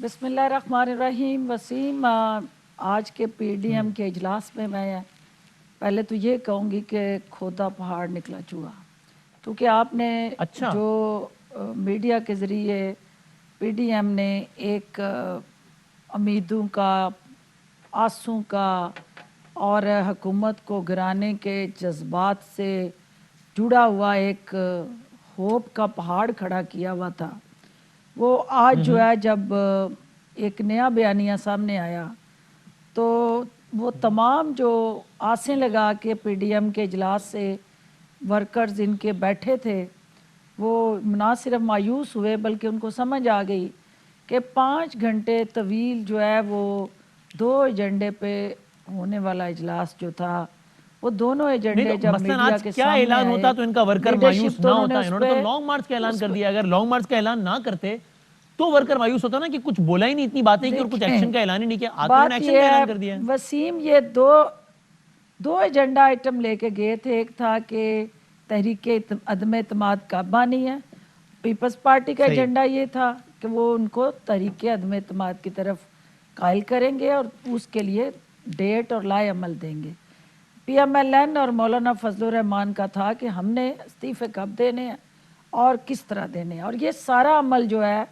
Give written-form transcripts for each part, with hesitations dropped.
بسم اللہ الرحمن الرحیم. وسیم، آج کے پی ڈی ایم کے اجلاس میں میں پہلے تو یہ کہوں گی کہ کھودا پہاڑ نکلا چوہا، کیونکہ آپ نے اچھا جو میڈیا کے ذریعے پی ڈی ایم نے ایک امیدوں کا، آسوں کا اور حکومت کو گرانے کے جذبات سے جڑا ہوا ایک ہوپ کا پہاڑ کھڑا کیا ہوا تھا، وہ آج جو ہے جب ایک نیا بیانیہ سامنے آیا تو وہ تمام جو آسیں لگا کے پی ڈی ایم کے اجلاس سے ورکرز ان کے بیٹھے تھے، وہ نہ صرف مایوس ہوئے بلکہ ان کو سمجھ آ گئی کہ 5 گھنٹے طویل جو ہے وہ 2 ایجنڈے پہ ہونے والا اجلاس جو تھا، وہ دونوں نہیں ایجنڈے تو جب مثلا میڈیا آج کے کیا سامنے اعلان آئے، ہوتا تو ان کا ورکر مایوس لیڈرشپ نہ تو انہوں نے ہوتا؟ اس انہوں نے پہ تو لانگ مارچ کا اعلان کر دیا. اگر لانگ مارچ کا اعلان نہ کرتے تو ورکر مایوس ہوتا نا کہ کچھ بولا ہی نہیں، اتنی باتیں کی اور کچھ ایکشن کا اعلان ہی نہیں کیا. آج تو انہوں نے بات ایکشن یہ کا ہے اعلان کر دیا ہے. وسیم، یہ دو ایجنڈا آئٹم لے کے گئے تھے. ایک تھا کہ تحریک عدم اعتماد کب بانی ہے، پیپلز پارٹی کا صحیح ہے. ایجنڈا یہ تھا کہ وہ ان کو تحریک عدم اعتماد کی طرف قائل کریں گے اور اس کے لیے ڈیٹ اور لائے عمل دیں گے. پی ایم ایل این اور مولانا فضل الرحمان کا تھا کہ ہم نے استعفے کب دینے ہیں اور کس طرح دینے ہیں، اور یہ سارا عمل جو ہے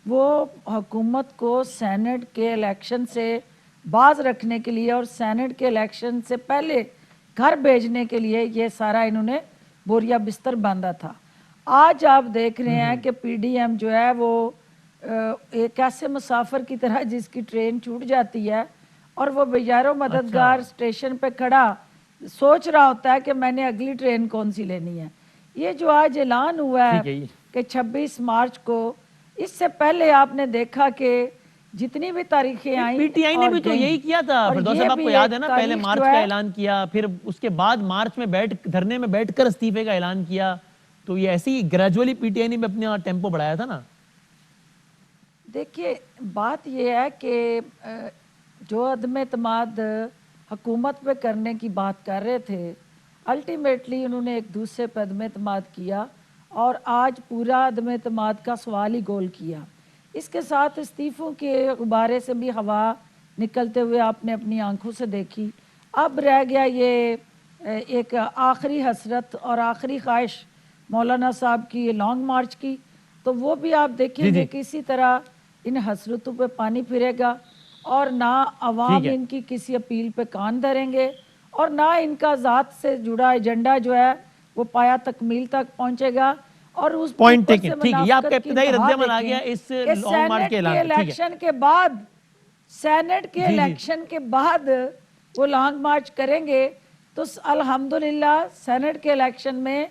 وہ حکومت کو سینٹ کے الیکشن سے باز رکھنے کے لیے اور سینٹ کے الیکشن سے پہلے گھر بھیجنے کے لیے یہ سارا انہوں نے بوریا بستر باندھا تھا. آج آپ دیکھ رہے ہیں کہ پی ڈی ایم جو ہے وہ ایک ایسے مسافر کی طرح جس کی ٹرین چھوٹ جاتی ہے اور وہ بیچارہ مددگار اسٹیشن پہ کھڑا سوچ رہا ہوتا ہے کہ میں نے اگلی ٹرین کون سی لینی ہے. یہ جو آج اعلان ہوا ہے ٹھیک ہے یہ کہ 26 مارچ کو، اس سے پہلے آپ نے دیکھا کہ جتنی بھی تاریخیں آئیں پی ٹی آئی نے اور بھی تو گئیں، یہی کیا تھا اور فردوس یہ صاحب، آپ بھی کو یاد ایک ہے نا، پہلے تاریخ جو مارچ کا ہے. اعلان کیا، پھر اس کے بعد مارچ میں دھرنے میں بیٹھ کر استعفے کا اعلان کیا. تو یہ ایسی گریجولی پی ٹی آئی نے بھی اپنا ٹیمپو بڑھایا تھا نا. دیکھیے بات یہ ہے کہ جو عدم اعتماد حکومت پہ کرنے کی بات کر رہے تھے، الٹیمیٹلی انہوں نے ایک دوسرے پہ عدم اعتماد کیا اور آج پورا عدم اعتماد کا سوال ہی گول کیا. اس کے ساتھ استعفوں کے غبارے سے بھی ہوا نکلتے ہوئے آپ نے اپنی آنکھوں سے دیکھی. اب رہ گیا یہ ایک آخری حسرت اور آخری خواہش مولانا صاحب کی لانگ مارچ کی، تو وہ بھی آپ جی دیکھیں جی گے کسی طرح ان حسرتوں پہ پانی پھرے گا اور نہ ٹھیک عوام ہے. ان کی کسی اپیل پہ کان دھریں گے اور نہ ان کا ذات سے جڑا ایجنڈا جو ہے وہ پایا تکمیل تک پہنچے گا. اور اس پوائنٹ اوپر ٹیکن. سے ٹھیک ہے، یہ آپ کا منافقت کی ابتدائی رد انتہا عمل آ گیا دیکھیں اس کہ لانگ مارچ کے سینٹ کے اعلان پہ. ٹھیک ہے الیکشن کے بعد، سینٹ کے جی جی الیکشن کے بعد وہ لانگ مارچ کریں گے تو الحمدللہ سینٹ کے الیکشن میں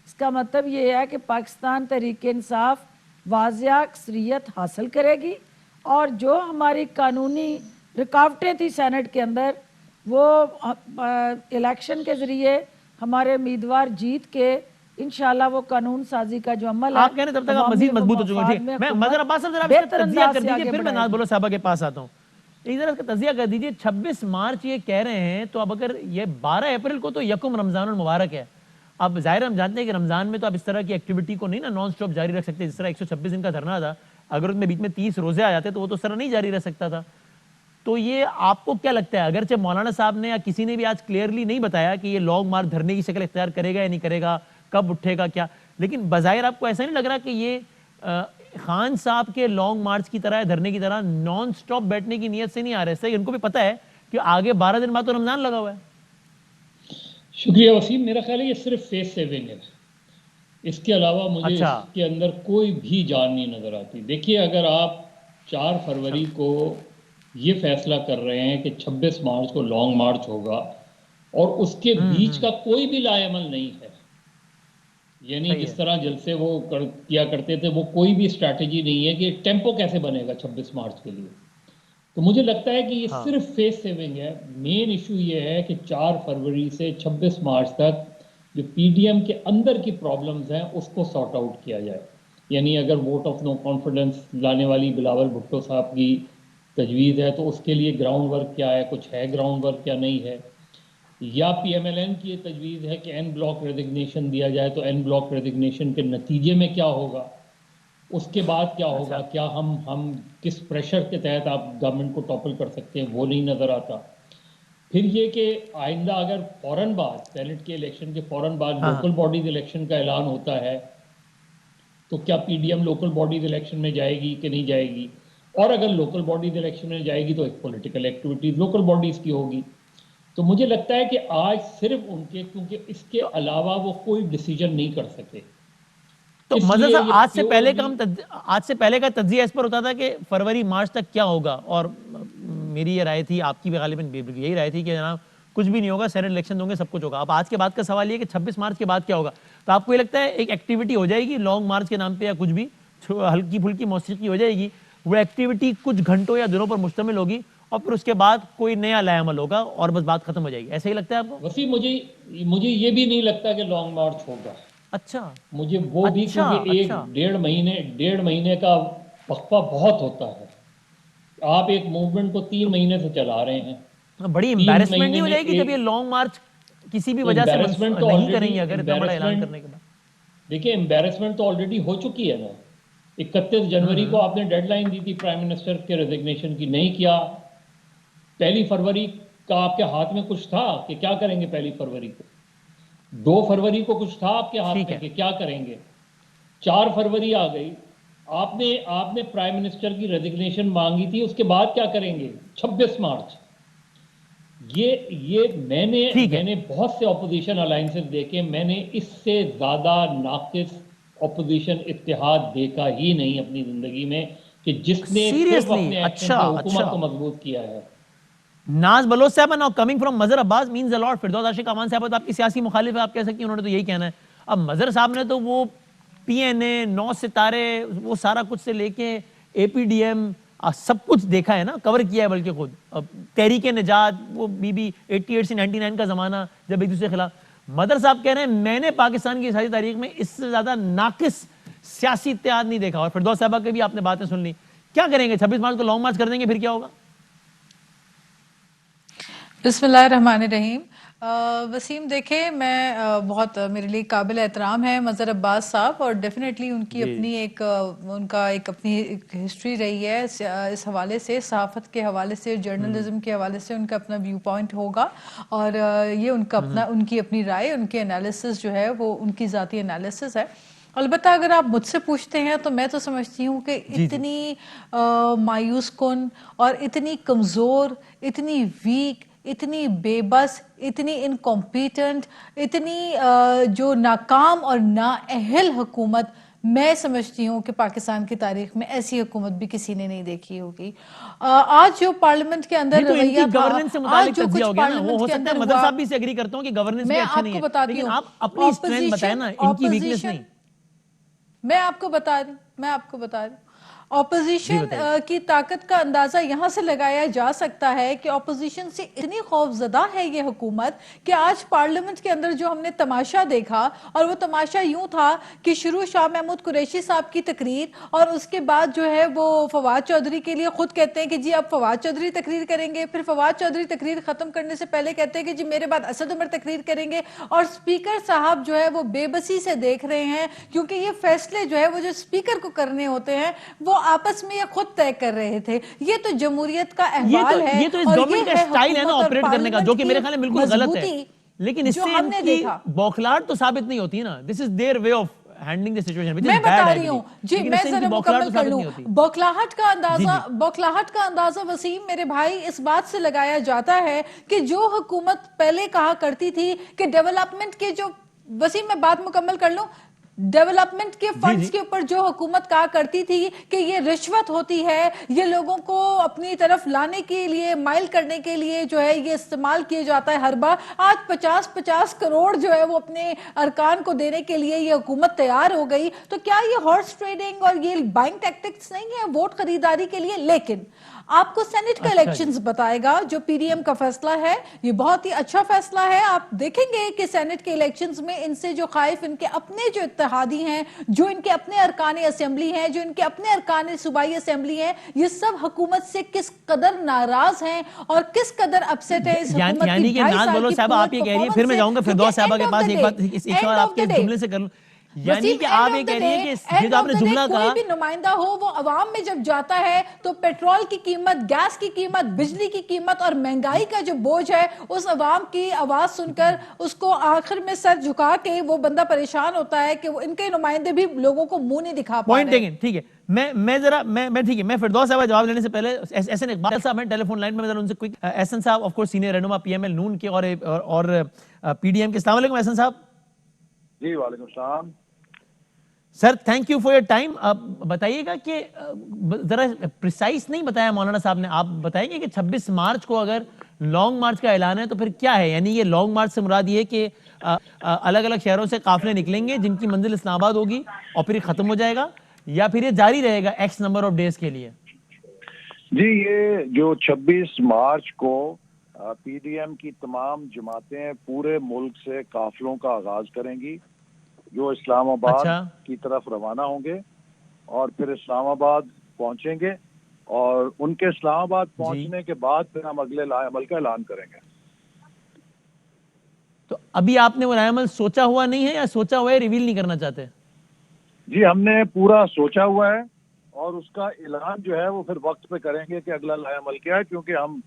اس کا مطلب یہ ہے کہ پاکستان تحریک انصاف واضح اکثریت حاصل کرے گی اور جو ہماری قانونی رکاوٹیں تھی سینٹ کے اندر وہ الیکشن کے ذریعے ہمارے امیدوار جیت کے انشاءاللہ وہ قانون سازی کا جو عمل ہے آپ کہنے تب تک آپ عوامی مزید مضبوط ہو چکے ہیں. مفاد ٹھیک میں ہے، میں حکومت مظہر عباس صاحب ذرا آپ اس کا بہتر تجزیہ انداز کر سے دیجئے، آگے پھر میں بڑھائے ناز گی. بولو صاحبہ کے پاس آتا ہوں. ایک ذرا اس کا تجزیہ کر دیجئے. 26 مارچ یہ کہہ رہے ہیں تو اب اگر یہ 12 اپریل کو تو یکم رمضان المبارک ہے. اب ظاہر ہم جانتے ہیں کہ رمضان میں تو آپ اس طرح کی ایکٹیویٹی کو نہیں نا نان سٹاپ جاری رکھ سکتے. جس طرح 126 دن کا دھرنا تھا، اگر اس میں بیچ میں 30 روزے آ جاتے تو وہ تو اس طرح نہیں جاری رہ سکتا تھا. تو یہ آپ کو کیا لگتا ہے، اگرچہ مولانا صاحب نے یا کسی نے بھی آج کلیئرلی نہیں بتایا کہ یہ لانگ مارچ دھرنے کی شکل اختیار کرے گا یا نہیں کرے گا، کب اٹھے گا کیا، لیکن بظاہر آپ کو ایسا نہیں لگ رہا کہ یہ خان صاحب کے لانگ مارچ کی طرح دھرنے کی طرح نان سٹاپ بیٹھنے کی نیت سے نہیں آ رہے؟ صحیح، ان کو بھی پتہ ہے کہ آگے 12 دن بعد تو رمضان لگا ہوا ہے. شکریہ وسیم. میرا خیال ہے یہ صرف فیس سیونگ ہے، اس کے علاوہ مجھے اس اچھا کے اندر کوئی بھی جان نہیں نظر آتی. دیکھیے، اگر آپ 4 اچھا فروری کو یہ فیصلہ کر رہے ہیں کہ 26 مارچ کو لانگ مارچ ہوگا اور اس کے بیچ کا کوئی بھی لائے عمل نہیں ہے، یعنی صحیح جس ہے. طرح جلسے وہ کیا کرتے تھے وہ کوئی بھی اسٹریٹجی نہیں ہے کہ ٹیمپو کیسے بنے گا 26 مارچ کے لیے، تو مجھے لگتا ہے کہ یہ ہاں صرف فیس سیونگ ہے. مین ایشو یہ ہے کہ 4 فروری سے 26 مارچ تک جو پی ڈی ایم کے اندر کی پرابلمز ہیں اس کو سارٹ آؤٹ کیا جائے. یعنی اگر ووٹ آف نو کانفیڈنس لانے والی بلاول بھٹو صاحب کی تجویز ہے تو اس کے لیے گراؤنڈ ورک کیا ہے، کچھ ہے گراؤنڈ ورک یا نہیں ہے، یا پی ایم ایل این کی یہ تجویز ہے کہ این بلاک ریزگنیشن دیا جائے تو این بلاک ریزگنیشن کے نتیجے میں کیا ہوگا. اس کے بعد کیا ہوگا, کیا ہم کس پریشر کے تحت آپ گورنمنٹ کو ٹاپل کر سکتے ہیں, وہ نہیں نظر آتا. پھر یہ کہ آئندہ اگر فوراً بعد سینٹ کے الیکشن کے فوراً بعد لوکل باڈیز الیکشن کا اعلان ہوتا ہے تو کیا P D M local bodies election میں جائے گی کہ نہیں جائے گی, اور اگر لوکل باڈیز الیکشن میں جائے گی تو ایک پولیٹیکل ایکٹیویٹی لوکل باڈیز کی ہوگی. تو مجھے لگتا ہے کہ آج صرف ان کے, کیونکہ اس کے علاوہ وہ کوئی ڈیسیجن نہیں کر سکے. تو مزہ صاحب آج سے پہلے کا تجزیہ اس پر ہوتا تھا کہ فروری مارچ تک کیا ہوگا, اور میری یہ رائے تھی, آپ کی بھی غالباً یہی رائے تھی کہ جناب کچھ بھی نہیں ہوگا, سینٹ الیکشن ہوں گے, سب کچھ ہوگا. اب آج کے بعد کا سوال یہ کہ 26 مارچ کے بعد کیا ہوگا. تو آپ کو یہ لگتا ہے ایک ایکٹیویٹی ہو جائے گی لانگ مارچ کے نام پہ, یا کچھ بھی ہلکی پھلکی موسیقی ہو جائے گی, وہ ایکٹیویٹی کچھ گھنٹوں یا دنوں پر مشتمل ہوگی, اور پھر اس کے بعد کوئی نیا لائے عمل ہوگا اور بس بات ختم ہو جائے گی, ایسا ہی لگتا ہے آپ کو؟ وسیم, مجھے یہ بھی نہیں لگتا کہ لانگ مارچ ہوگا. اچھا, مجھے وہ بھی, کیونکہ ایک ڈیڑھ مہینے کا وقفہ بہت ہوتا ہے. آپ ایک موومنٹ کو 3 مہینے سے چلا رہے ہیں. بڑی امبیرسمنٹ نہیں ہو جائے گی جب یہ لانگ مارچ کسی بھی وجہ سے نہیں کریں گے اگر اتنا بڑا اعلان کرنے کے بعد؟ دیکھیں, امبیرسمنٹ تو آلریڈی ہو چکی ہے نا. 31 جنوری کو آپ نے ڈیڈ لائن دی تھی پرائم منسٹر کے ریزگنیشن کی, نہیں کیا. 1 فروری کا آپ کے ہاتھ میں کچھ تھا کہ کیا کریں گے 1 فروری کو؟ 2 فروری کو کچھ تھا آپ کے ہاتھ میں کہ کیا کریں گے؟ 4 فروری آ گئی, آپ نے پرائم منسٹر کی ریزگنیشن مانگی تھی, اس کے بعد کیا کریں گے؟ 26 مارچ. یہ میں نے بہت سے اپوزیشن الائنسز دیکھے, میں نے اس سے زیادہ ناقص اپوزیشن اتحاد دیکھا ہی نہیں اپنی زندگی میں, کہ جس نے صرف اپنے ایکشن سے حکومت کو مضبوط کیا ہے. ناز بلوچ صاحب, now coming from Mazhar Abbas means a lot. Firdous Ashiq امان صاحب تو آپ کی سیاسی مخالف ہے, آپ کہہ سکتی ہیں انہوں نے تو یہی کہنا ہے. اب مظہر صاحب نے تو وہ پی این اے, 9 ستارے, وہ سارا کچھ سے لے کے اے پی ڈی ایم سب کچھ دیکھا ہے نا, کور کیا ہے بلکہ خود. تحریک نجات, وہ بی 88 سے 99 کا زمانہ جب ایک دوسرے کے خلاف. مظہر صاحب کہہ رہے ہیں میں نے پاکستان کی سیاسی تاریخ میں اس سے زیادہ ناقص سیاسی اتحاد نہیں دیکھا. اور فردوس صاحبہ کے بھی آپ نے باتیں سن لی. کیا کریں گے 26 مارچ کو لانگ مارچ کر دیں گے, پھر کیا ہوگا؟ بسم اللہ الرحمن الرحیم. وسیم دیکھیں, میں بہت میرے لیے قابل احترام ہے مظہر عباس صاحب, اور ڈیفینیٹلی ان کی اپنی اپنی ہسٹری رہی ہے اس حوالے سے, صحافت کے حوالے سے, جرنلزم کے حوالے سے ان کا اپنا ویو پوائنٹ ہوگا, اور یہ ان کی اپنی رائے, ان کے انالیسس جو ہے وہ ان کی ذاتی انالیسس ہے. البتہ اگر آپ مجھ سے پوچھتے ہیں تو میں تو سمجھتی ہوں کہ اتنی مایوس کن اور اتنی کمزور, اتنی ویک, اتنی بے بس, اتنی انکمپیٹنٹ, اتنی جو ناکام اور نااہل حکومت میں سمجھتی ہوں کہ پاکستان کی تاریخ میں ایسی حکومت بھی کسی نے نہیں دیکھی ہوگی. آج جو پارلیمنٹ کے اندر رویہ تھا, آج جو کچھ پارلیمنٹ کے اندر ہوا, مظہر صاحب بھی سے ایگری کرتا ہوں کہ گورننس بھی اچھا نہیں ہے, لیکن آپ اپنی اسٹرینتھ بتائیں نا, ان کی ویکنس نہیں. میں آپ کو بتا رہی ہوں اپوزیشن کی طاقت کا اندازہ یہاں سے لگایا جا سکتا ہے کہ اپوزیشن سے اتنی خوف زدہ ہے یہ حکومت کہ آج پارلیمنٹ کے اندر جو ہم نے تماشا دیکھا, اور وہ تماشا یوں تھا کہ شروع شاہ محمود قریشی صاحب کی تقریر, اور اس کے بعد جو ہے وہ فواد چودھری کے لیے خود کہتے ہیں کہ جی اب فواد چودھری تقریر کریں گے, پھر فواد چودھری تقریر ختم کرنے سے پہلے کہتے ہیں کہ جی میرے بعد اسد عمر تقریر کریں گے, اور اسپیکر صاحب جو ہے وہ بے بسی سے دیکھ رہے ہیں, کیونکہ یہ فیصلے جو ہے وہ جو اسپیکر کو کرنے ہوتے ہیں وہ آپس میں یہ خود طے کر رہے تھے. یہ تو جمہوریت کا احوال ہے, یہ تو اس گورنمنٹ کا سٹائل ہے نا آپریٹ کرنے کا, جو کہ میرے خیال میں بالکل غلط ہے. لیکن اس سے ان کی بوکھلاہٹ تو ثابت نہیں ہوتی نا. This is their way of handling the situation. میں بتا رہی ہوں جی, میں ذرا مکمل کر لوں. بوکھلاہٹ کا اندازہ وسیم میرے بھائی اس بات سے لگایا جاتا ہے کہ جو حکومت پہلے کہا کرتی تھی کہ ڈیولپمنٹ کے جو, وسیم میں بات مکمل کر لوں, ڈیولپمنٹ کے فنڈز کے اوپر جو حکومت کہا کرتی تھی کہ یہ رشوت ہوتی ہے, یہ لوگوں کو اپنی طرف لانے کے لیے, مائل کرنے کے لیے جو ہے یہ استعمال کیا جاتا ہے ہر بار. آج 50 کروڑ جو ہے وہ اپنے ارکان کو دینے کے لیے یہ حکومت تیار ہو گئی. تو کیا یہ ہارس ٹریڈنگ اور یہ بائنگ ٹیکٹکس نہیں ہے ووٹ خریداری کے لیے؟ لیکن آپ کو سینٹ کا الیکشنز بتائے گا جو پی ڈی ایم کا فیصلہ ہے, یہ بہت ہی اچھا فیصلہ ہے. آپ دیکھیں گے کہ سینٹ کے الیکشنز میں ان سے جو خائف, ان کے اپنے جو اتحادی ہیں, جو ان کے اپنے ارکان اسمبلی ہیں, جو ان کے اپنے ارکان صوبائی اسمبلی ہیں, یہ سب حکومت سے کس قدر ناراض ہیں اور کس قدر اپسیٹ ہے اس حکومت کی. یعنی کہ ناز بولو صاحب آپ یہ کہہ رہی ہیں, پھر میں جاؤں گا فردوس صاحبہ کے پاس, ایک بات اس سوال آپ کے جملے سے کر لوں, یعنی کہ آپ یہ کہہ رہی ہیں کہ یہ جو آپ نے جملہ کہا، کوئی بھی نمائندہ ہو وہ عوام میں جب جاتا ہے تو پیٹرول کی قیمت، گیس کی قیمت، بجلی کی قیمت اور مہنگائی کا جو بوجھ ہے اس عوام کی آواز سن کر اس کو آخر میں سر جھکا کے وہ بندہ پریشان ہوتا ہے کہ ان کے نمائندے بھی لوگوں کو منہ نہیں دکھا پا پوائنٹ رہے. ٹیکن. ٹھیک ہے، میں ٹھیک ہے، میں فردوس صاحب کا جواب لینے سے پہلے احسن اقبال صاحب ہیں ٹیلی فون لائن میں، ان سے کوئک. احسن صاحب آف کورس سینئر رہنما پی ایم ایل نون کے اور پی ڈی ایم کے. السلام علیکم احسن صاحب. جی وعلیکم السلام. Sir thank you for your time. بتائیے گا کہ ذرا پریسائز نہیں بتایا مولانا صاحب نے، آپ بتائیں گے کہ 26 مارچ کو اگر لانگ مارچ کا اعلان ہے تو پھر کیا ہے؟ یعنی یہ لانگ مارچ سے مراد یہ کہ الگ الگ شہروں سے قافلے نکلیں گے جن کی منزل اسلام آباد ہوگی اور پھر یہ ختم ہو جائے گا، یا پھر یہ جاری رہے گا ایکس نمبر آف ڈیز کے لیے؟ جی یہ جو 26 مارچ کو پی ڈی ایم کی تمام جماعتیں پورے ملک سے قافلوں کا آغاز کریں گی جو اسلام آباد کی طرف روانہ ہوں گے اور پھر اسلام آباد پہنچیں گے، اور ان کے اسلام آباد پہنچنے کے بعد پھر ہم اگلے لائحہ عمل کا اعلان کریں گے. تو ابھی آپ نے وہ لائحہ عمل سوچا ہوا نہیں ہے یا سوچا ہوا ہے ریویل نہیں کرنا چاہتے؟ جی ہم نے پورا سوچا ہوا ہے اور اس کا اعلان جو ہے وہ پھر وقت پہ کریں گے کہ اگلا لائحہ عمل کیا ہے، کیونکہ ہم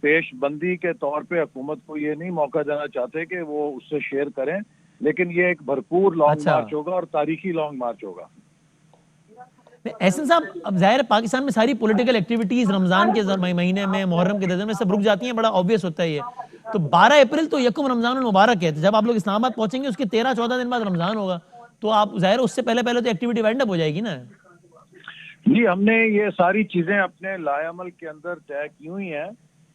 پیش بندی کے طور پہ حکومت کو یہ نہیں موقع دینا چاہتے کہ وہ اس سے شیئر کریں، لیکن یہ ایک بھرپور لانگ مارچ ہوگا اور تاریخی لانگ مارچ ہوگا. احسن صاحب اب ظاہر ہے پاکستان میں ساری پولیٹیکل ایکٹیویٹیز رمضان کے مہینے میں، محرم کے درجے میں سب رک جاتی ہیں، بڑا آبویس ہوتا ہے یہ. تو 12 اپریل تو یکم رمضان المبارک ہے، جب آپ لوگ اسلام آباد پہنچیں گے اس کے 13-14 دن بعد رمضان ہوگا، تو آپ ظاہر اس سے پہلے تو ایکٹیویٹی وائنڈ اپ ہو جائے گی نا؟ جی ہم نے یہ ساری چیزیں اپنے لائحہ عمل کے اندر طے کی ہوئی ہیں،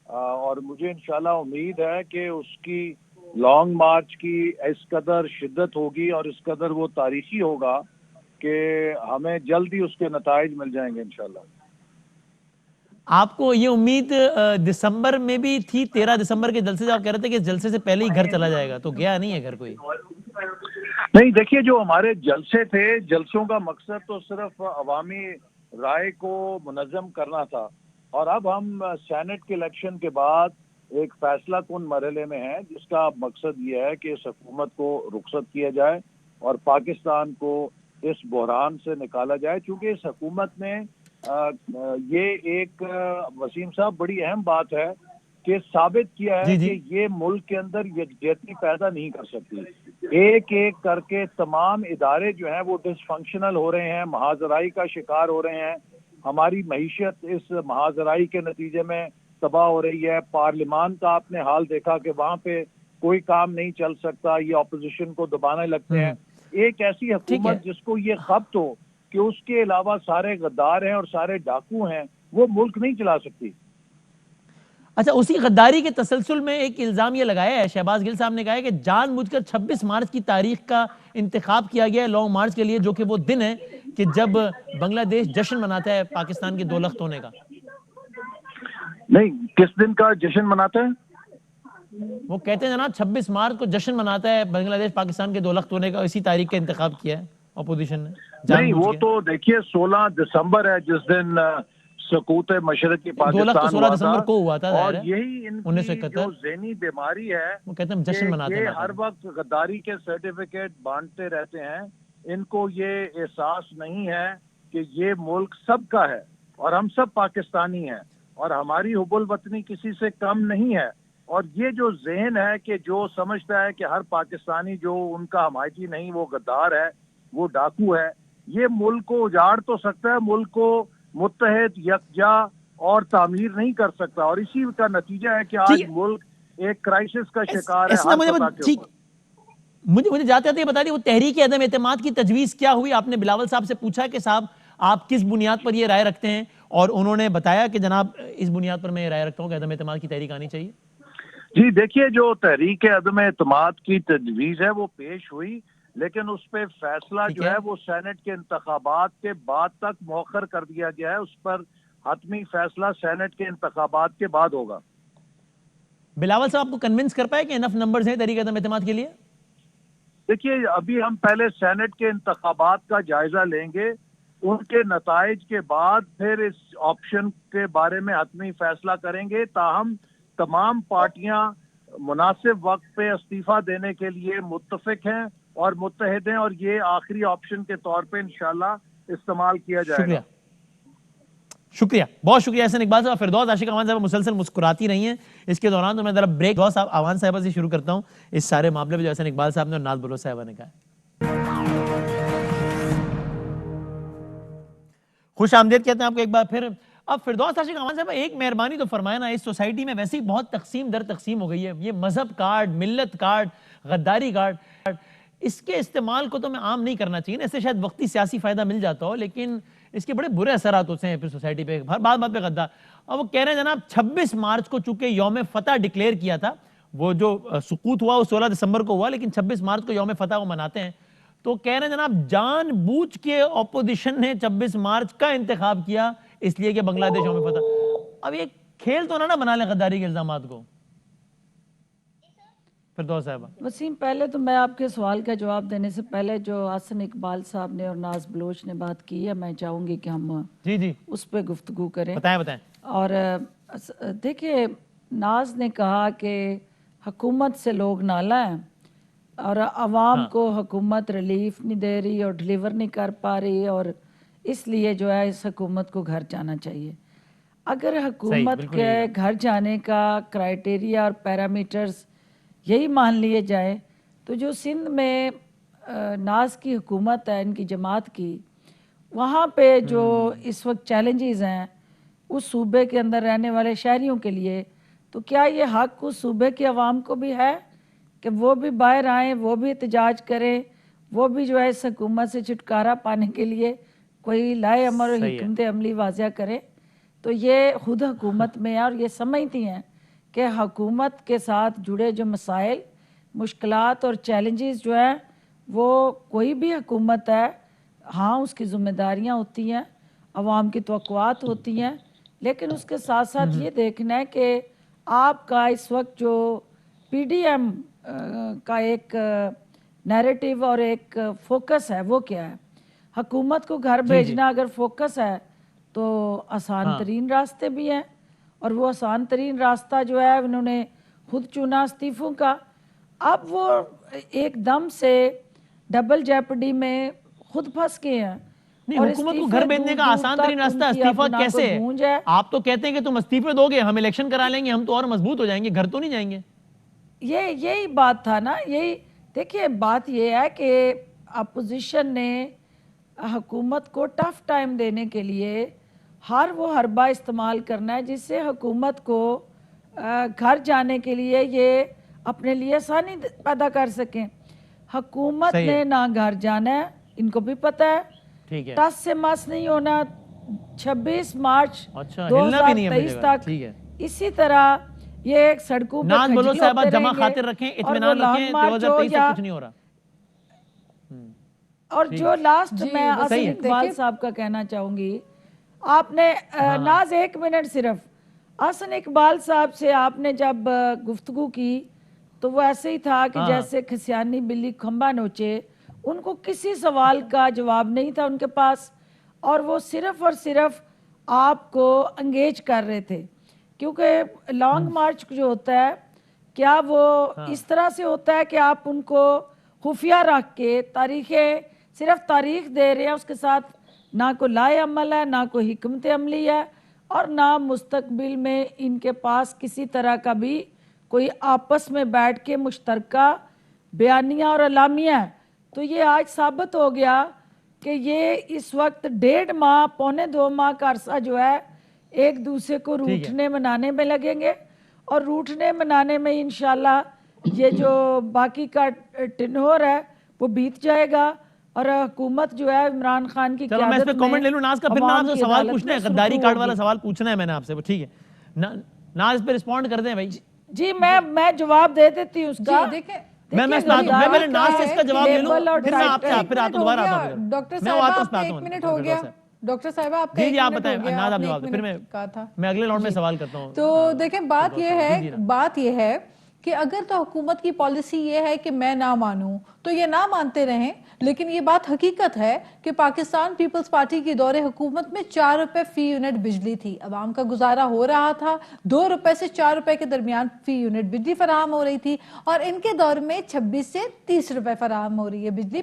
اور مجھے انشاءاللہ امید ہے کہ اس کی لانگ مارچ کی اس قدر شدت ہوگی اور اس قدر وہ تاریخی ہوگا کہ ہمیں جلدی اس کے نتائج مل جائیں گے انشاءاللہ. آپ کو یہ امید دسمبر میں بھی تھی؟ 13 دسمبر کے جلسے سے آپ کہہ رہے تھے کہ اس جلسے سے پہلے ہی گھر چلا جائے گا، تو گیا نہیں ہے گھر کوئی؟ نہیں دیکھیے، جو ہمارے جلسے تھے، جلسوں کا مقصد تو صرف عوامی رائے کو منظم کرنا تھا، اور اب ہم سینٹ کے الیکشن کے بعد ایک فیصلہ کن مرحلے میں ہیں جس کا مقصد یہ ہے کہ اس حکومت کو رخصت کیا جائے اور پاکستان کو اس بحران سے نکالا جائے، چونکہ اس حکومت نے یہ ایک وسیم صاحب بڑی اہم بات ہے کہ ثابت کیا ہے کہ یہ ملک کے اندر یکجہتی پیدا نہیں کر سکتی. ایک ایک کر کے تمام ادارے جو ہیں وہ ڈس فنکشنل ہو رہے ہیں، مہاجرائی کا شکار ہو رہے ہیں، ہماری معیشت اس مہاجرائی کے نتیجے میں تباہ ہو رہی ہے. پارلیمان کا آپ نے حال دیکھا کہ وہاں پہ کوئی کام نہیں چل سکتا، یہ اپوزیشن کو دبانے لگتے ہیں. ایک ایسی حکومت جس کو یہ ضبط ہو کہ اس کے علاوہ سارے غدار ہیں اور سارے ڈاکو ہیں، وہ ملک نہیں چلا سکتی. اچھا، اسی غداری کے تسلسل میں ایک الزام یہ لگایا ہے، شہباز گل صاحب نے کہا ہے کہ جان بوجھ کر 26 مارچ کی تاریخ کا انتخاب کیا گیا ہے لانگ مارچ کے لیے، جو کہ وہ دن ہے کہ جب بنگلہ دیش جشن مناتا ہے پاکستان کے 2 لخت ہونے کا. نہیں، کس دن کا جشن مناتا ہے؟ وہ کہتے ہیں جناب 26 مارچ کو جشن مناتا ہے بنگلہ دیش پاکستان کے 2 لخت ہونے کا، اسی تاریخ کا انتخاب کیا ہے اپوزیشن نے. نہیں، وہ تو دیکھیے 16 دسمبر ہے جس دن سقوط مشرقی پاکستان 16 دسمبر کو ہوا تھا، اور یہی ان کی جو ذہنی بیماری ہے وہ کہتے ہیں جشن مناتے ہیں، یہ ہر وقت غداری کے سرٹیفکیٹ بانٹتے رہتے ہیں. ان کو یہ احساس نہیں ہے کہ یہ ملک سب کا ہے اور ہم سب پاکستانی ہیں اور ہماری حب الوطنی کسی سے کم نہیں ہے. اور یہ جو ذہن ہے کہ جو سمجھتا ہے کہ ہر پاکستانی جو ان کا حمایتی نہیں وہ غدار ہے، وہ ڈاکو ہے، یہ ملک کو اجاڑ تو سکتا ہے، ملک کو متحد، یکجا اور تعمیر نہیں کر سکتا. اور اسی کا نتیجہ ہے کہ آج ملک ایک کرائسس کا شکار ہے ہر سطح کے اوپر. مجھے جاتے یہ بتا دیے وہ تحریک عدم اعتماد کی تجویز کیا ہوئی؟ آپ نے بلاول صاحب سے پوچھا کہ صاحب آپ کس بنیاد پر یہ رائے رکھتے ہیں، اور انہوں نے بتایا کہ جناب اس بنیاد پر میں یہ رائے رکھتا ہوں کہ عدم اعتماد کی تحریک آنی چاہیے. جی دیکھیے، جو تحریک عدم اعتماد کی تجویز ہے وہ پیش ہوئی، لیکن اس پہ فیصلہ جو ہے وہ سینٹ کے انتخابات کے بعد تک مؤخر کر دیا گیا ہے. اس پر حتمی فیصلہ سینٹ کے انتخابات کے بعد ہوگا. بلاول صاحب آپ کو کنونس کر پائے کہ انف نمبرز ہیں تحریک عدم اعتماد کے لیے؟ دیکھیے، ابھی ہم پہلے سینٹ کے انتخابات کا جائزہ لیں گے، ان کے نتائج کے بعد پھر اس آپشن کے بارے میں حتمی فیصلہ کریں گے. تاہم تمام پارٹیاں مناسب وقت پہ استعفیٰ دینے کے لیے متفق ہیں اور متحد ہیں، اور یہ آخری آپشن کے طور پہ انشاءاللہ استعمال کیا جائے شکریہ گا۔ شکریہ، بہت شکریہ احسن اقبال صاحب۔ فردوس عاشق امان صاحب مسلسل مسکراتی رہی ہیں اس کے دوران، تو میں ذرا بریک فردوس صاحب امان صاحبہ سے شروع کرتا ہوں اس سارے معاملے پہ جو احسن اقبال صاحب نے اور ناز بلوچ صاحبہ نے کہا ہے۔ خوش آمدید کہتے ہیں آپ کو ایک بار پھر۔ اب فردوس عاشق امان صاحب ایک مہربانی تو فرمائے نا، اس سوسائٹی میں ویسے ہی بہت تقسیم در تقسیم ہو گئی ہے، یہ مذہب کارڈ، ملت کارڈ، غداری کارڈ، اس کے استعمال کو تو میں عام نہیں کرنا چاہیے، اس سے شاید وقتی سیاسی فائدہ مل جاتا ہو، لیکن اس کے بڑے برے اثرات ہوتے ہیں پھر سوسائٹی پہ، ہر بات پہ غدار۔ اور وہ کہہ رہے ہیں جناب 26 مارچ کو چونکہ یوم فتح ڈکلیئر کیا تھا، وہ جو سقوط ہوا وہ 16 دسمبر کو ہوا، لیکن 26 مارچ کو یوم فتح وہ مناتے ہیں، تو کہہ رہے ہیں جناب جان بوجھ کے اپوزیشن نے 26 مارچ کا انتخاب کیا اس لیے کہ بنگلہ دیش یوم فتح۔ اب یہ کھیل تو نہ بنا لیں غداری کے الزامات کو فردوس صاحبہ۔ وسیم، پہلے تو میں آپ کے سوال کا جواب دینے سے پہلے جو احسن اقبال صاحب نے اور ناز بلوچ نے بات کی ہے، میں چاہوں گی کہ ہم جی اس پہ گفتگو کریں۔ بتائیں۔ اور دیکھیں، ناز نے کہا کہ حکومت سے لوگ نالا ہیں اور عوام کو حکومت ریلیف نہیں دے رہی اور ڈلیور نہیں کر پا رہی، اور اس لیے جو ہے اس حکومت کو گھر جانا چاہیے۔ اگر حکومت کے گھر جانے کا کرائیٹیریا اور پیرامیٹرز یہی مان لیے جائیں تو جو سندھ میں ناز کی حکومت ہے، ان کی جماعت کی، وہاں پہ جو اس وقت چیلنجز ہیں اس صوبے کے اندر رہنے والے شہریوں کے لیے، تو کیا یہ حق اس صوبے کی عوام کو بھی ہے کہ وہ بھی باہر آئیں، وہ بھی احتجاج کریں، وہ بھی جو ہے اس حکومت سے چھٹکارا پانے کے لیے کوئی لائے امر اور حکمت عملی واضح کرے؟ تو یہ خود حکومت میں ہے اور یہ سمجھتی ہیں کہ حکومت کے ساتھ جڑے جو مسائل، مشکلات اور چیلنجز جو ہیں، وہ کوئی بھی حکومت ہے، ہاں اس کی ذمہ داریاں ہوتی ہیں، عوام کی توقعات ہوتی ہیں، لیکن اس کے ساتھ ساتھ یہ دیکھنا ہے کہ آپ کا اس وقت جو پی ڈی ایم کا ایک نیریٹیو اور ایک فوکس ہے وہ کیا ہے۔ حکومت کو گھر بھیجنا اگر فوکس ہے تو آسان ترین راستے بھی ہیں، اور وہ آسان ترین راستہ جو ہے انہوں نے خود چنا استعفوں کا۔ اب وہ ایک دم سے ڈبل جیپڈی میں خود پھنس گئے ہیں۔ نہیں، حکومت کو گھر بھیجنے کا آسان ترین راستہ استعفیٰ کیسے ہے؟ آپ تو کہتے ہیں کہ تم استعفے دو گے، ہم الیکشن کرا لیں گے، ہم تو اور مضبوط ہو جائیں گے، گھر تو نہیں جائیں گے۔ یہی بات تھا نا، یہی دیکھیے بات یہ ہے کہ اپوزیشن نے حکومت کو ٹف ٹائم دینے کے لیے ہر وہ حربہ استعمال کرنا ہے جس سے حکومت کو گھر جانے کے لیے یہ اپنے لیے آسانی پیدا کر سکیں۔ حکومت نے نہ گھر جانا ہے، ان کو بھی پتہ ہے، ٹس سے مس نہیں ہونا، 26 مارچ 2023 تک اسی طرح یہ سڑکوں پہ کھجی ہوتے رہیں گے، اور وہ لانگ مارچ ہو یا اور جو لاسٹ میں احسن اقبال صاحب کا کہنا چاہوں گی، آپ نے ناز 1 منٹ صرف، احسن اقبال صاحب سے آپ نے جب گفتگو کی تو وہ ایسے ہی تھا کہ جیسے کھسیانی بلی کھمبا نوچے، ان کو کسی سوال کا جواب نہیں تھا ان کے پاس، اور وہ صرف اور صرف آپ کو انگیج کر رہے تھے، کیونکہ لانگ مارچ جو ہوتا ہے کیا وہ اس طرح سے ہوتا ہے کہ آپ ان کو خفیہ رکھ کے صرف تاریخ دے رہے ہیں، اس کے ساتھ نہ کوئی لائے عمل ہے، نہ کوئی حکمت عملی ہے، اور نہ مستقبل میں ان کے پاس کسی طرح کا بھی کوئی آپس میں بیٹھ کے مشترکہ بیانیہ اور اعلامیہ ہے۔ تو یہ آج ثابت ہو گیا کہ یہ اس وقت 1.5 ماہ پونے 2 ماہ کا عرصہ جو ہے ایک دوسرے کو روٹھنے منانے میں لگیں گے، اور روٹھنے منانے میں انشاءاللہ یہ جو باقی کا ٹنور ہے وہ بیت جائے گا، اور حکومت جو ہے عمران خان کی قیادت میں، چلو میں اس پہ کومنٹ لے لوں ناز کا، پھر میں آپ سے سوال پوچھنا ہے، غداری کارڈ والا سوال پوچھنا ہے میں نے آپ سے، وہ ٹھیک ہے ناز پہ رسپونڈ کر دیں بھائی۔ جی میں جواب دے دیتی ہوں اس کا۔ میں پہلے ناز سے اس کا جواب لے لوں، پھر میں آپ سے پھر دوبارہ آتا ہوں۔ ڈاکٹر صاحبہ آپ کا 1 منٹ ہو گیا، ڈاکٹر صاحبہ آپ کا 1 منٹ ہو گیا، ناز آپ جواب دیں، پھر میں اگلے راؤنڈ میں سوال کرتا ہوں۔ تو دیکھیں بات یہ ہے کہ اگر تو حکومت کی پالیسی یہ ہے کہ میں نہ مانوں تو یہ نہ مانتے رہیں، لیکن یہ بات حقیقت ہے کہ پاکستان پیپلز پارٹی کی دور حکومت میں 4 روپے فی یونٹ بجلی تھی، عوام کا گزارا ہو رہا تھا، 2 روپے سے 4 روپے کے درمیان فی یونٹ بجلی فراہم ہو رہی تھی، اور ان کے دور میں 26 سے 30 روپے فراہم ہو رہی ہے بجلی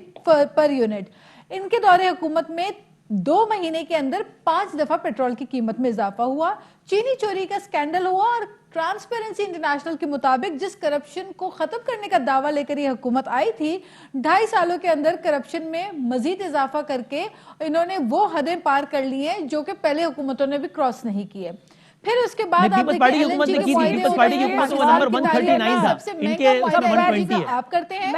پر یونٹ۔ ان کے دور حکومت میں 2 مہینے کے اندر 5 دفعہ پیٹرول کی قیمت میں اضافہ ہوا، چینی چوری کا سکینڈل ہوا، اور ٹرانسپیرنسی انٹرنیشنل کے مطابق جس کرپشن کو ختم کرنے کا دعویٰ لے کر یہ حکومت آئی تھی، 2.5 سالوں کے اندر کرپشن میں مزید اضافہ کر کے انہوں نے وہ حدیں پار کر لی ہیں جو کہ پہلے حکومتوں نے بھی کراس نہیں کی ہے۔ پھر اس کے بعد آپ پیپلز پارٹی کی حکومت نے کی تھی، پیپلز پارٹی کی حکومت میں نمبر 139 تھا، ان کے اس میں 120 ہے، آپ کرتے ہیں،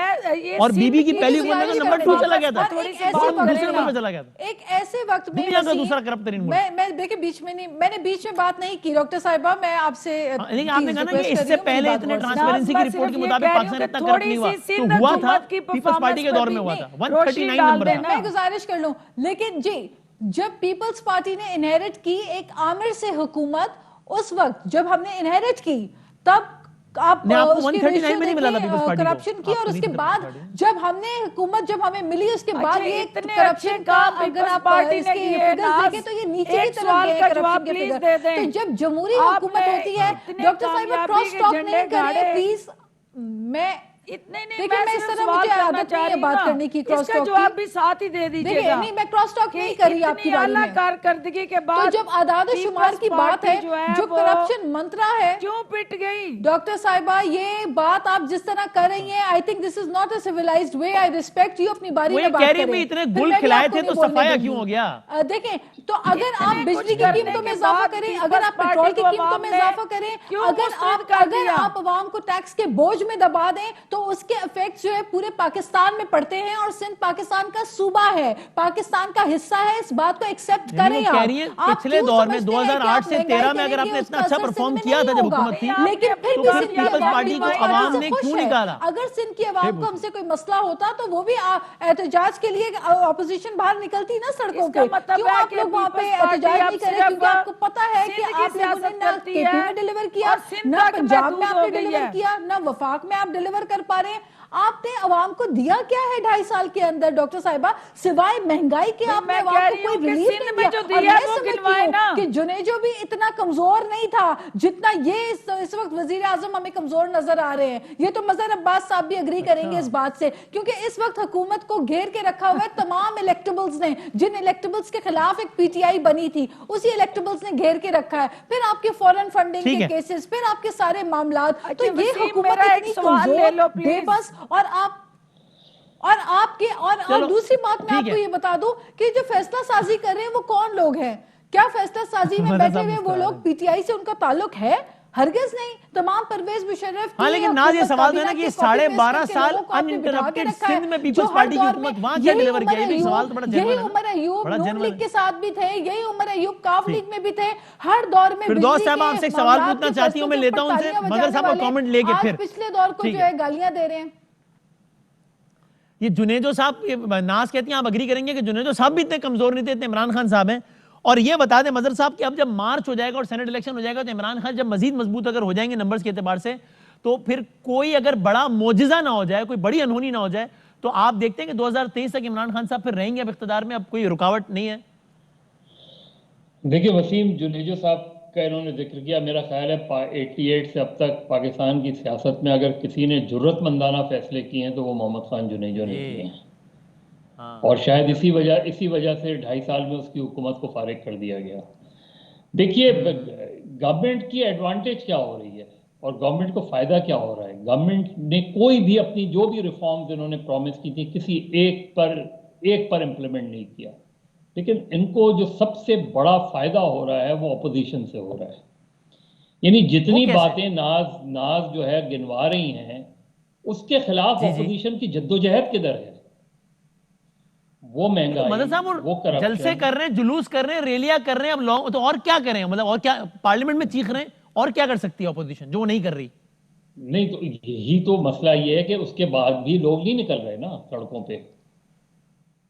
اور بی بی کی پہلی حکومت میں نمبر 2 چلا گیا تھا، دوسرے نمبر پہ چلا گیا تھا، ایک ایسے وقت میں دنیا کا دوسرا کرپٹ ترین ملک۔ میں دیکھیں بیچ میں نہیں، میں نے بیچ میں بات نہیں کی ڈاکٹر صاحبہ، میں آپ سے لیکن آپ نے کہا نا کہ اس سے پہلے اتنے ٹرانسپیرنسی کی رپورٹ کے مطابق پاکستان اتنا کرپٹ نہیں ہوا، تو ہوا تھا پیپلز پارٹی کے دور میں ہوا تھا، 139 نمبر تھا۔ میں گزارش کر لوں، لیکن جی جب پیپلز پارٹی نے انہیرٹ کی ایک عامر سے حکومت، اس وقت جب ہم نے انہیرٹ کی تب آپ کرپشن کی، اور اس کے بعد جب ہم نے حکومت جب ہمیں ملی اس کے بعد یہ کرپشن کا اگر آپ اس کے فگرز دیکھیں تو یہ نیچے کی طرف گئے کرپشن کے فگر۔ تو جب جمہوری حکومت ہوتی ہے، ڈاکٹر صاحبہ کراس ٹاک نہیں کریں پلیز، میں اتنے نہیں، دیکھیں میں اس طرح مجھے عادت نہیں ہے بات کرنے کی کراس ٹاک کی، جواب بھی ساتھ ہی دے دیجیے گا۔ نہیں میں کراس ٹاک نہیں کر رہی آپ کی باری میں، کارکردگی کے بعد تو جب اعداد و شمار کی بات ہے، جو کرپشن منترا ہے، کیوں پٹ گئی ڈاکٹر صاحبہ یہ بات آپ جس طرح کر رہی ہیں، I think this is not a civilized way, I respect you، اپنی باری میں بات کریں۔ وہ یہ کہہ رہی ہے اتنے گل کھلائے تھے تو صفایا کیوں ہو گیا؟ دیکھیں تو اگر آپ بجلی کی قیمتوں میں اضافہ کریں، اگر آپ پیٹرول کی قیمتوں میں اضافہ کریں، اگر آپ عوام کو ٹیکس کے بوجھ میں دبا دیں تو اس کے افیکٹ جو ہے پورے پاکستان میں پڑتے ہیں، اور سندھ پاکستان کا صوبہ ہے، پاکستان کا حصہ ہے، اس بات کو ایکسپٹ کریں آپ۔ پچھلے دور میں 2008 سے 13 میں اگر آپ نے اتنا اچھا پرفارم کیا تھا جب حکومت تھی، لیکن پھر بھی سندھ کی پیپلز پارٹی کو عوام نے کیوں نکالا؟ اگر سندھ کی عوام کو ہم سے کوئی مسئلہ ہوتا تو وہ بھی احتجاج کے لیے اپوزیشن باہر نکلتی نا سڑکوں پہ، کیوں آپ لوگ وہاں پہ احتجاج نہیں کریں؟ کیونکہ آپ کو پتا ہے کہ آپ لوگوں نے نہ کے پی میں ڈیلیور کیا، نہ پنجاب میں آپ نے ڈیلیور کیا، نہ وفاق میں آپ ڈیلیور کر پا رہے ہیں۔ آپ نے عوام کو دیا کیا ہے 2.5 سال کے اندر ڈاکٹر صاحبہ، سوائے مہنگائی کے آپ نے عوام کو کوئی ریلیف نہیں دیا؟ اور میں سمجھتی ہوں کہ جنیجو بھی اتنا کمزور نہیں تھا جتنا یہ اس وقت وزیر اعظم ہمیں کمزور نظر آ رہے ہیں۔ یہ تو مظہر عباس صاحب بھی اگری کریں گے اس بات سے، کیونکہ اس وقت حکومت کو گھیر کے رکھا ہوا ہے تمام الیکٹیبلز نے، جن الیکٹیبلز کے خلاف ایک پی ٹی آئی بنی تھی، اسی الیکٹیبلز نے گھیر کے رکھا ہے، پھر آپ کے فورن فنڈنگ کے کیسز، پھر آپ کے سارے معاملات۔ تو یہ حکومت اتنی کمزور، بے بس، اور دوسری بات میں آپ کو یہ بتا دوں کہ جو فیصلہ سازی کر رہے ہیں وہ کون لوگ ہیں؟ کیا فیصلہ سازی میں بیٹھے ہوئے وہ لوگ پی ٹی آئی سے ان کا تعلق ہے؟ ہرگز نہیں۔ تمام پرویز مشرف، ہاں لیکن ناز یہ سوال ہے نا کہ 12.5 سال ان انٹرپٹڈ سندھ میں پیپلز پارٹی کی حکومت وہاں کیا ڈیلیور کیا؟ یہ بھی سوال تو بڑا جنرل ہے۔ یہی عمر ایوب نون لیگ کے ساتھ بھی تھے، یہی عمر ایوب کاف لیگ میں بھی تھے، ہر دور میں فردوس صاحب آپ سے ایک سوال پوچھنا چاہتی ہوں، میں لیتا ہوں ان سے، مگر صاحب کو کامنٹ لے کے پھر پچھلے دور کو جو ہے گالیاں دے رہے ہیں۔ یہ جنیجو صاحب، ناز کہتی ہیں آپ اگری کریں گے کہ جنیجو صاحب بھی اتنے کمزور نہیں تھے، اتنے عمران خان صاحب ہیں۔ اور یہ بتا دیں مظہر صاحب کہ اب جب مارچ ہو جائے گا اور سینٹ الیکشن ہو جائے گا تو عمران خان جب مزید مضبوط اگر ہو جائیں گے نمبرز کے اعتبار سے، تو پھر کوئی اگر بڑا معجزہ نہ ہو جائے، کوئی بڑی انہونی نہ ہو جائے، تو آپ دیکھتے ہیں کہ 2023 تک عمران خان صاحب پھر رہیں گے اب اقتدار میں، اب کوئی رکاوٹ نہیں ہے؟ دیکھیں وسیم، جنیجو صاحب کا انہوں نے ذکر کیا، میرا خیال ہے 88 سے اب تک پاکستان کی سیاست میں اگر کسی نے جرت مندانہ فیصلے کیے ہیں تو وہ محمد خان جنیجو نے کیے ہیں، اور شاید اسی وجہ سے 2.5 سال میں اس کی حکومت کو فارغ کر دیا گیا۔ دیکھیے گورنمنٹ کی ایڈوانٹیج کیا ہو رہی ہے اور گورنمنٹ کو فائدہ کیا ہو رہا ہے؟ گورنمنٹ نے کوئی بھی اپنی جو بھی ریفارمز انہوں نے پرومس کی تھی کسی ایک پر امپلیمنٹ نہیں کیا، لیکن ان کو جو سب سے بڑا فائدہ ہو رہا ہے وہ اپوزیشن سے ہو رہا ہے۔ یعنی جتنی باتیں ناز جو ہے گنوا رہی ہیں اس کے خلاف اپوزیشن کی جدوجہد کدھر ہے؟ وہ مہنگائی، وہ کرپشن، جلسے کر رہے ہیں، جلوس کر رہے ہیں، ریلیاں کر رہے ہیں، اب لوگ تو اور کیا کریں؟ مطلب اور کیا پارلیمنٹ میں چیخ رہے ہیں، اور کیا کر سکتی ہے اپوزیشن جو وہ نہیں کر رہی؟ نہیں تو یہی تو مسئلہ یہ ہے کہ اس کے بعد بھی لوگ نہیں نکل رہے نا سڑکوں پہ،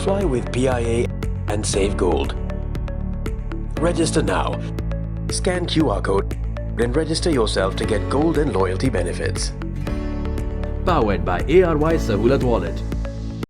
Fly with PIA and save gold. Register now. Scan QR code and register yourself to get gold and loyalty benefits. Powered by ARY Sahulat Wallet.